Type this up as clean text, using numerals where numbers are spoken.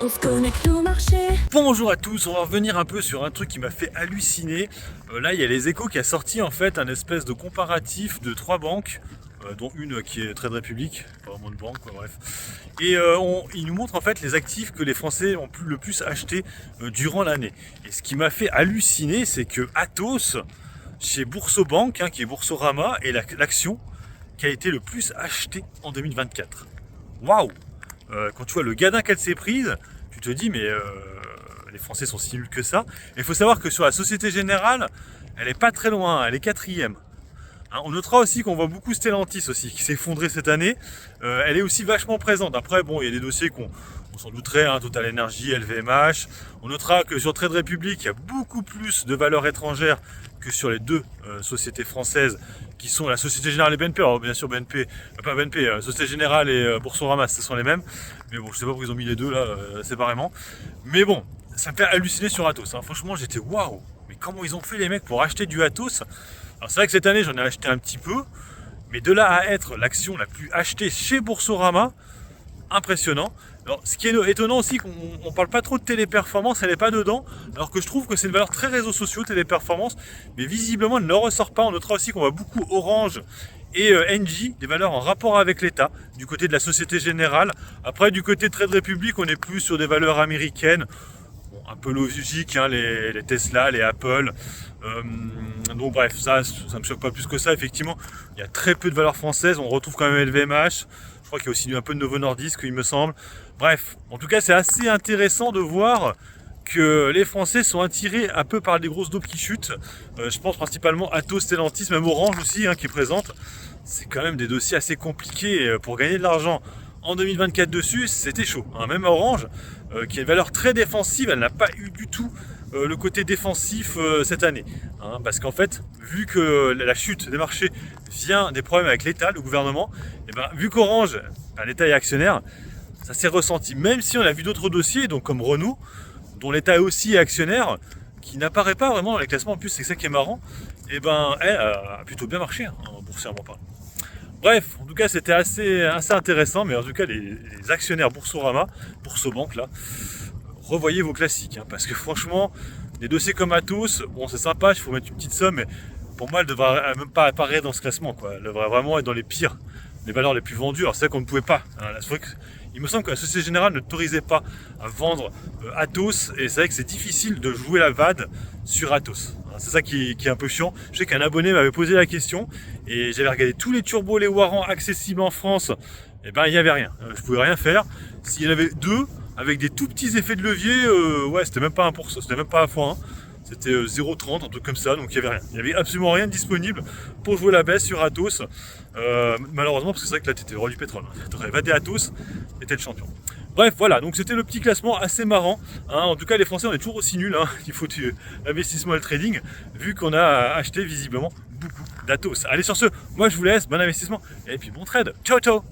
On se connecte au marché. Bonjour à tous, on va revenir un peu sur un truc qui m'a fait halluciner. Là, il y a les Échos qui a sorti en fait un espèce de comparatif de 3 banques, dont une qui est Trade Republic, pas vraiment de banque, quoi, bref. Et il nous montre en fait les actifs que les Français ont le plus achetés durant l'année. Et ce qui m'a fait halluciner, c'est que Atos, chez Boursobank, qui est Boursorama, est l'action qui a été le plus achetée en 2024. Waouh! Quand tu vois le gadin qu'elle s'est prise, tu te dis mais les Français sont si nuls que ça. Et il faut savoir que sur la Société Générale, elle est pas très loin, elle est 4e. On notera aussi qu'on voit beaucoup Stellantis aussi, qui s'est effondré cette année. Elle est aussi vachement présente. Après, bon, il y a des dossiers qu'on s'en douterait, Total Energy, LVMH. On notera que sur Trade Republic, il y a beaucoup plus de valeurs étrangères que sur les deux sociétés françaises, qui sont la Société Générale et BNP. Alors bien sûr BNP, pas BNP, Société Générale et Boursorama, ce sont les mêmes. Mais bon, je sais pas pourquoi ils ont mis les deux là séparément. Mais bon, ça me fait halluciner sur Atos. Franchement, j'étais waouh. Mais comment ils ont fait les mecs pour acheter du Atos? Alors c'est vrai que cette année j'en ai acheté un petit peu, mais de là à être l'action la plus achetée chez Boursorama, impressionnant. Alors ce qui est étonnant aussi, qu'on parle pas trop de Téléperformance, elle n'est pas dedans, alors que je trouve que c'est une valeur très réseaux sociaux, Téléperformance, mais visiblement elle ne ressort pas. On notera aussi qu'on voit beaucoup Orange et Engie, des valeurs en rapport avec l'État, du côté de la Société Générale. Après du côté de Trade Republic, on est plus sur des valeurs américaines, un peu logique, les Tesla, les Apple. Donc bref, ça me choque pas plus que ça. Effectivement, il y a très peu de valeurs françaises. On retrouve quand même LVMH. Je crois qu'il y a aussi un peu de Novo Nordisk, il me semble. Bref, en tout cas, c'est assez intéressant de voir que les Français sont attirés un peu par des grosses daubes qui chutent. Je pense principalement à Atos, Stellantis, même Orange aussi, qui est présente. C'est quand même des dossiers assez compliqués pour gagner de l'argent. En 2024 dessus, c'était chaud. Même Orange, qui a une valeur très défensive, elle n'a pas eu du tout le côté défensif cette année. Parce qu'en fait, vu que la chute des marchés vient des problèmes avec l'État, le gouvernement, et vu qu'Orange, l'État est actionnaire, ça s'est ressenti. Même si on a vu d'autres dossiers, donc comme Renault, dont l'État est aussi actionnaire, qui n'apparaît pas vraiment dans les classements. En plus, c'est ça qui est marrant. Elle a plutôt bien marché, boursièrement parlant. Bref, en tout cas, c'était assez intéressant, mais en tout cas, les actionnaires Boursorama, Boursobank, là, revoyez vos classiques, parce que franchement, des dossiers comme Atos, bon, c'est sympa, il faut mettre une petite somme, mais pour moi, elle ne devrait même pas apparaître dans ce classement, quoi. Elle devrait vraiment être dans les pires, les valeurs les plus vendues. Alors, c'est vrai qu'on ne pouvait pas. C'est vrai que, il me semble que la Société Générale n'autorisait pas à vendre Atos, et c'est vrai que c'est difficile de jouer la VAD sur Atos. C'est ça qui est un peu chiant. Je sais qu'un abonné m'avait posé la question, et j'avais regardé tous les turbos, les warrants accessibles en France, et il n'y avait rien. Je pouvais rien faire. S'il y en avait deux, avec des tout petits effets de levier, c'était même pas 1%, c'était même pas 1 x 1. C'était 0,30, un truc comme ça, donc il n'y avait rien. Il n'y avait absolument rien de disponible pour jouer la baisse sur Atos. Malheureusement, parce que c'est vrai que là, tu étais le roi du pétrole. Tu aurais évadé Atos, tu étais le champion. Bref, voilà, donc c'était le petit classement assez marrant. En tout cas, les Français, on est toujours aussi nuls qu'il faut l'investissement et le trading, vu qu'on a acheté visiblement beaucoup d'Atos. Allez, sur ce, moi je vous laisse, bon investissement, et puis bon trade. Ciao, ciao!